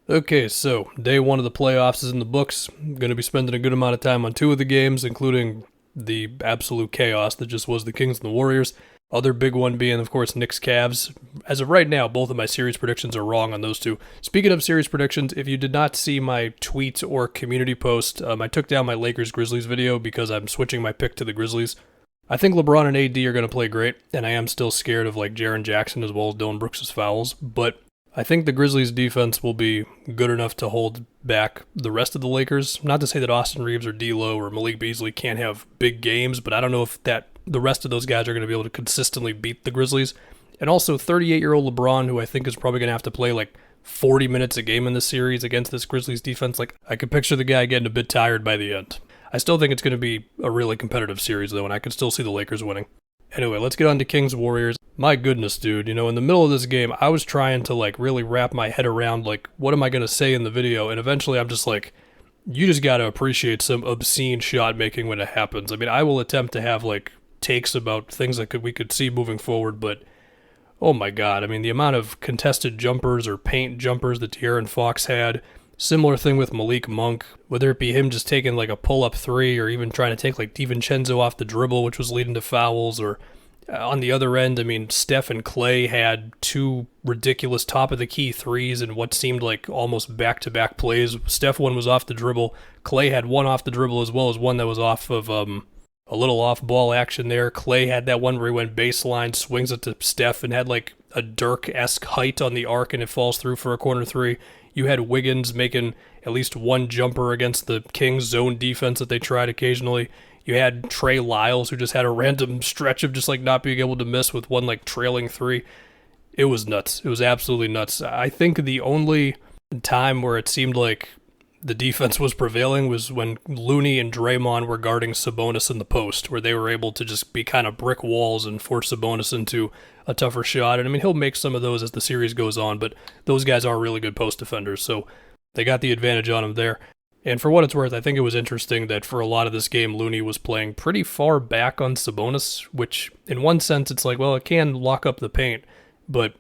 Okay, so day one of the playoffs is in the books. I'm going to be spending a good amount of time on two of the games, including the absolute chaos that just was the Kings and the Warriors. Other big one being, of course, Knicks Cavs. As of right now, both of my series predictions are wrong on those two. Speaking of series predictions, if you did not see my tweet or community post, I took down my Lakers Grizzlies video because I'm switching my pick to the Grizzlies. I think LeBron and AD are going to play great, and I am still scared of like Jaren Jackson as well as Dillon Brooks' fouls, but I think the Grizzlies' defense will be good enough to hold back the rest of the Lakers. Not to say that Austin Reeves or D'Lo or Malik Beasley can't have big games, but I don't know if the rest of those guys are going to be able to consistently beat the Grizzlies. And also, 38-year-old LeBron, who I think is probably going to have to play like 40 minutes a game in this series against this Grizzlies defense. Like, I could picture the guy getting a bit tired by the end. I still think it's going to be a really competitive series, though, and I can still see the Lakers winning. Anyway, let's get on to Kings Warriors. My goodness, dude, in the middle of this game, I was trying to like really wrap my head around like what am I going to say in the video, and eventually I'm just like, you just got to appreciate some obscene shot making when it happens. I mean, I will attempt to have like takes about things that we could see moving forward, but oh my god, I mean, the amount of contested jumpers or paint jumpers that De'Aaron Fox had. Similar thing with Malik Monk, whether it be him just taking like a pull-up three or even trying to take like DiVincenzo off the dribble, which was leading to fouls, or on the other end, I mean, Steph and Clay had two ridiculous top-of-the-key threes in what seemed like almost back-to-back plays. Steph one was off the dribble. Clay had one off the dribble as well as one that was off of a little off-ball action there. Clay had that one where he went baseline, swings it to Steph, and had like a Dirk-esque height on the arc, and it falls through for a corner three. You had Wiggins making at least one jumper against the Kings zone defense that they tried occasionally. You had Trey Lyles, who just had a random stretch of just like not being able to miss with one like trailing three. It was nuts. It was absolutely nuts. I think the only time where it seemed like the defense was prevailing was when Looney and Draymond were guarding Sabonis in the post, where they were able to just be kind of brick walls and force Sabonis into a tougher shot. And I mean, he'll make some of those as the series goes on, but those guys are really good post defenders, so they got the advantage on him there. And for what it's worth, I think it was interesting that for a lot of this game, Looney was playing pretty far back on Sabonis, which in one sense, it's like, well, it can lock up the paint, but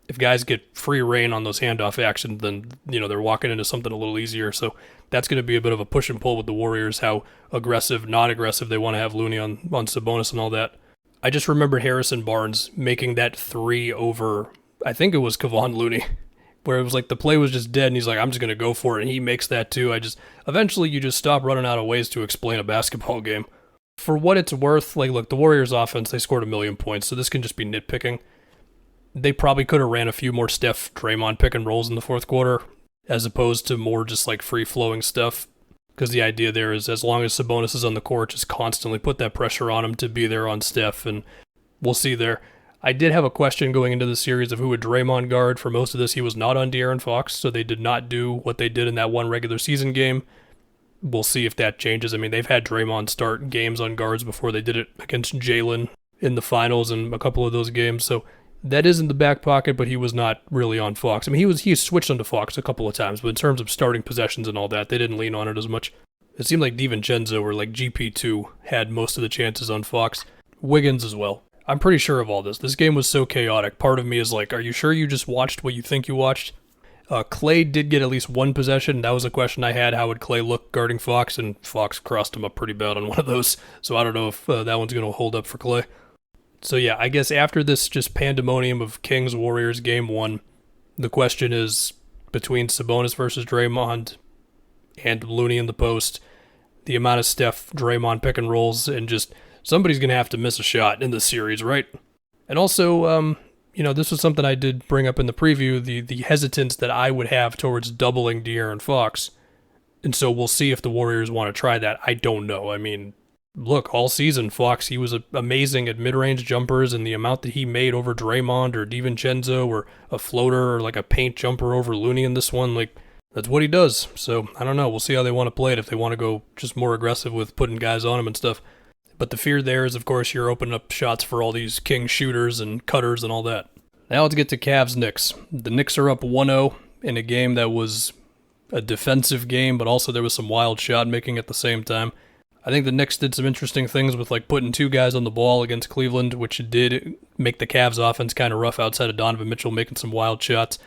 if guys get free reign on those handoff actions, then, they're walking into something a little easier. So that's going to be a bit of a push and pull with the Warriors, how aggressive, not aggressive they want to have Looney on Sabonis and all that. I just remember Harrison Barnes making that three over, I think it was Kevon Looney, where it was like the play was just dead and he's like, I'm just going to go for it. And he makes that too. Eventually you just stop running out of ways to explain a basketball game. For what it's worth, like, look, the Warriors offense, they scored 1 million points, so this can just be nitpicking. They probably could have ran a few more Steph Draymond pick and rolls in the fourth quarter, as opposed to more just like free-flowing stuff. Because the idea there is as long as Sabonis is on the court, just constantly put that pressure on him to be there on Steph, and we'll see there. I did have a question going into the series of who would Draymond guard. For most of this, he was not on De'Aaron Fox, so they did not do what they did in that one regular season game. We'll see if that changes. I mean, they've had Draymond start games on guards before. They did it against Jalen in the finals and a couple of those games, so that is in the back pocket, but he was not really on Fox. I mean, he switched onto Fox a couple of times, but in terms of starting possessions and all that, they didn't lean on it as much. It seemed like DiVincenzo or like GP2 had most of the chances on Fox. Wiggins as well. I'm pretty sure of all this. This game was so chaotic. Part of me is like, are you sure you just watched what you think you watched? Clay did get at least one possession. That was a question I had. How would Clay look guarding Fox? And Fox crossed him up pretty bad on one of those. So I don't know if that one's going to hold up for Clay. So yeah, I guess after this just pandemonium of Kings-Warriors game one, the question is between Sabonis versus Draymond and Looney in the post, the amount of Steph Draymond pick and rolls, and just somebody's going to have to miss a shot in this series, right? And also, this was something I did bring up in the preview, the hesitance that I would have towards doubling De'Aaron Fox. And so we'll see if the Warriors want to try that. I don't know. I mean, look, all season, Fox, he was amazing at mid-range jumpers, and the amount that he made over Draymond or DiVincenzo or a floater or like a paint jumper over Looney in this one, like, that's what he does. So, I don't know. We'll see how they want to play it, if they want to go just more aggressive with putting guys on him and stuff. But the fear there is, of course, you're opening up shots for all these king shooters and cutters and all that. Now let's get to Cavs-Knicks. The Knicks are up 1-0 in a game that was a defensive game, but also there was some wild shot making at the same time. I think the Knicks did some interesting things with like putting two guys on the ball against Cleveland, which did make the Cavs offense kind of rough outside of Donovan Mitchell making some wild shots.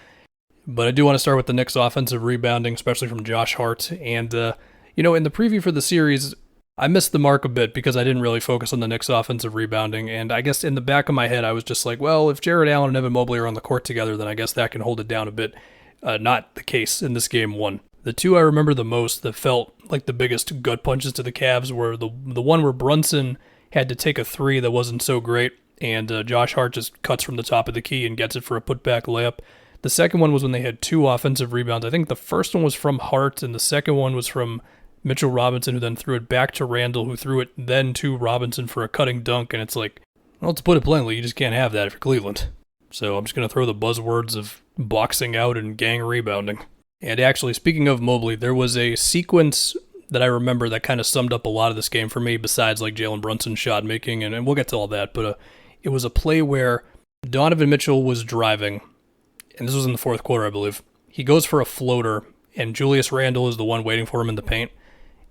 But I do want to start with the Knicks' offensive rebounding, especially from Josh Hart. And, in the preview for the series, I missed the mark a bit because I didn't really focus on the Knicks' offensive rebounding. And I guess in the back of my head, I was just like, well, if Jared Allen and Evan Mobley are on the court together, then I guess that can hold it down a bit. Not the case in this game one. The two I remember the most that felt like the biggest gut punches to the Cavs were the one where Brunson had to take a three that wasn't so great, and Josh Hart just cuts from the top of the key and gets it for a putback layup. The second one was when they had two offensive rebounds. I think the first one was from Hart, and the second one was from Mitchell Robinson, who then threw it back to Randall, who threw it then to Robinson for a cutting dunk, and it's like, well, to put it plainly, you just can't have that if you're Cleveland. So I'm just going to throw the buzzwords of boxing out and gang rebounding. And actually, speaking of Mobley, there was a sequence that I remember that kind of summed up a lot of this game for me, besides like Jalen Brunson's shot making, and we'll get to all that, but it was a play where Donovan Mitchell was driving, and this was in the fourth quarter, I believe. He goes for a floater, and Julius Randle is the one waiting for him in the paint,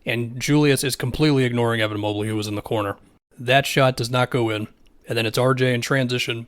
and Julius is completely ignoring Evan Mobley, who was in the corner. That shot does not go in, and then it's RJ in transition.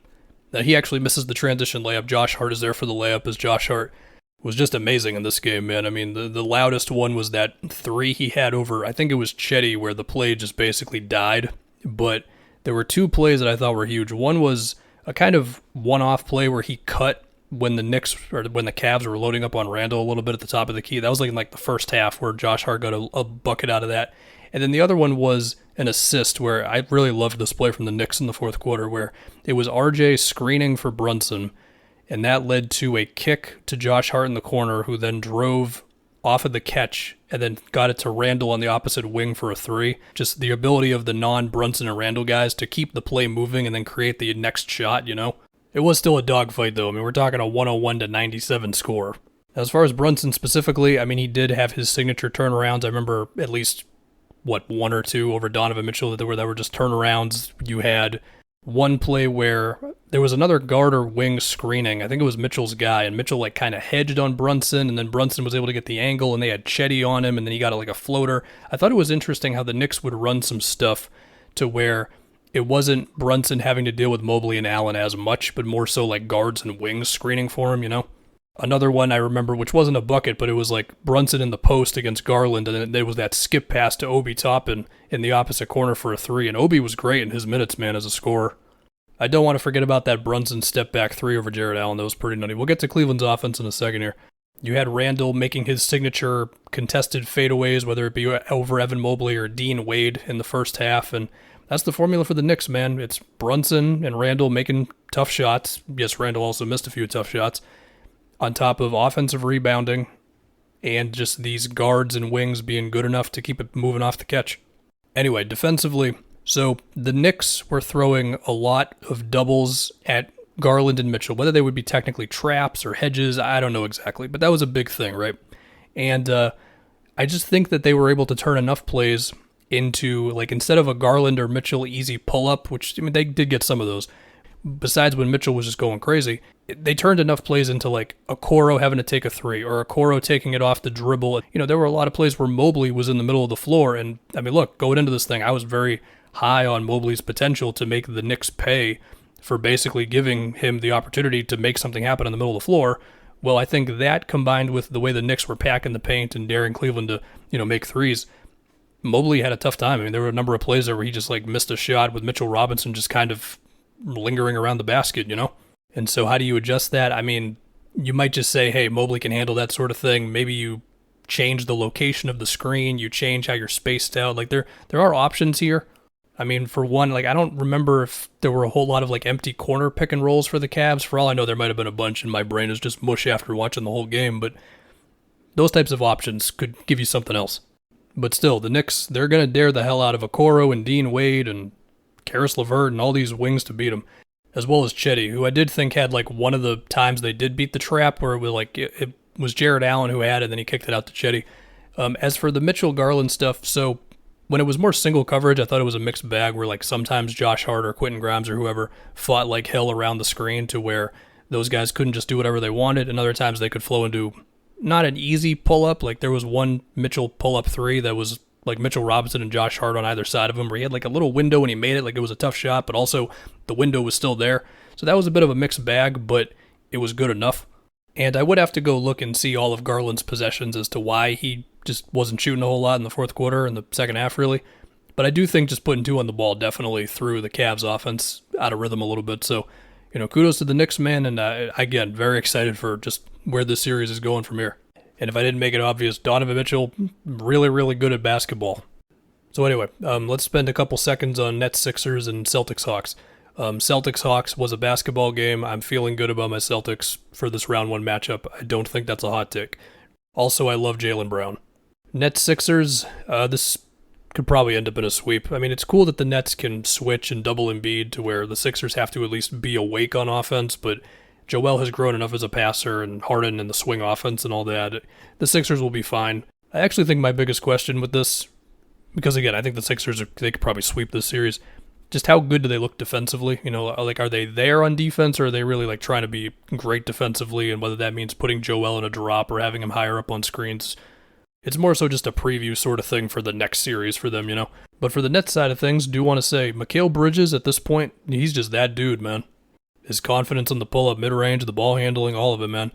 Now, he actually misses the transition layup. Josh Hart is there for the layup, as Josh Hart was just amazing in this game, man. I mean, the loudest one was that three he had over, I think it was Chetty, where the play just basically died. But there were two plays that I thought were huge. One was a kind of one-off play where he cut when the Cavs were loading up on Randall a little bit at the top of the key. That was like in like the first half where Josh Hart got a bucket out of that. And then the other one was an assist where I really loved this play from the Knicks in the fourth quarter, where it was RJ screening for Brunson, and that led to a kick to Josh Hart in the corner, who then drove off of the catch and then got it to Randall on the opposite wing for a three. Just the ability of the non-Brunson and Randall guys to keep the play moving and then create the next shot, It was still a dogfight, though. I mean, we're talking a 101-97 score. As far as Brunson specifically, I mean, he did have his signature turnarounds. I remember at least, one or two over Donovan Mitchell that were just turnarounds. You had one play where there was another guard or wing screening. I think it was Mitchell's guy, and Mitchell kind of hedged on Brunson, and then Brunson was able to get the angle, and they had Chetty on him, and then he got a floater. I thought it was interesting how the Knicks would run some stuff to where it wasn't Brunson having to deal with Mobley and Allen as much, but more so like guards and wings screening for him, Another one I remember, which wasn't a bucket, but it was like Brunson in the post against Garland, and then there was that skip pass to Obi Toppin in the opposite corner for a three, and Obi was great in his minutes, man, as a scorer. I don't want to forget about that Brunson step back three over Jared Allen. That was pretty nutty. We'll get to Cleveland's offense in a second here. You had Randall making his signature contested fadeaways, whether it be over Evan Mobley or Dean Wade in the first half, and that's the formula for the Knicks, man. It's Brunson and Randall making tough shots. Yes, Randall also missed a few tough shots, on top of offensive rebounding and just these guards and wings being good enough to keep it moving off the catch. Anyway, defensively, so the Knicks were throwing a lot of doubles at Garland and Mitchell, whether they would be technically traps or hedges, I don't know exactly, but that was a big thing, right? And I just think that they were able to turn enough plays into, instead of a Garland or Mitchell easy pull-up, which, they did get some of those, besides when Mitchell was just going crazy, they turned enough plays into a Coro having to take a three or a Coro taking it off the dribble. There were a lot of plays where Mobley was in the middle of the floor. And I mean, look, going into this thing, I was very high on Mobley's potential to make the Knicks pay for basically giving him the opportunity to make something happen in the middle of the floor. Well, I think that combined with the way the Knicks were packing the paint and daring Cleveland to, make threes, Mobley had a tough time. I mean, there were a number of plays there where he just missed a shot with Mitchell Robinson just kind of lingering around the basket, And so how do you adjust that? I mean, you might just say, hey, Mobley can handle that sort of thing. Maybe you change the location of the screen, you change how you're spaced out. There are options here. I mean, for one, I don't remember if there were a whole lot of empty corner pick and rolls for the Cavs. For all I know, there might have been a bunch, and my brain is just mush after watching the whole game, but those types of options could give you something else. But still, the Knicks, they're going to dare the hell out of Okoro and Dean Wade and Karis LeVert and all these wings to beat him, as well as Chetty, who I did think had one of the times they did beat the trap where it was Jared Allen who had it, and then he kicked it out to Chetty. As for the Mitchell Garland stuff, so when it was more single coverage, I thought it was a mixed bag where sometimes Josh Hart or Quentin Grimes or whoever fought like hell around the screen to where those guys couldn't just do whatever they wanted, and other times they could flow into not an easy pull-up. There was one Mitchell pull-up three that was Mitchell Robinson and Josh Hart on either side of him, where he had a little window when he made it, it was a tough shot, but also the window was still there. So that was a bit of a mixed bag, but it was good enough. And I would have to go look and see all of Garland's possessions as to why he just wasn't shooting a whole lot in the fourth quarter and the second half, really. But I do think just putting 2 on the ball definitely threw the Cavs offense out of rhythm a little bit. So, kudos to the Knicks, man. And again, very excited for just where this series is going from here. And if I didn't make it obvious, Donovan Mitchell, really, really good at basketball. So anyway, let's spend a couple seconds on Nets Sixers and Celtics Hawks. Celtics Hawks was a basketball game. I'm feeling good about my Celtics for this round 1 matchup. I don't think that's a hot take. Also, I love Jaylen Brown. Nets Sixers, this could probably end up in a sweep. I mean, it's cool that the Nets can switch and double Embiid to where the Sixers have to at least be awake on offense, but Joel has grown enough as a passer, and Harden and the swing offense and all that. The Sixers will be fine. I actually think my biggest question with this, because again, I think the Sixers, they could probably sweep this series, just how good do they look defensively? Are they there on defense, or are they really trying to be great defensively, and whether that means putting Joel in a drop or having him higher up on screens. It's more so just a preview sort of thing for the next series for them, But for the Nets side of things, do want to say, Mikal Bridges at this point, he's just that dude, man. His confidence on the pull-up mid-range, the ball handling, all of it, man.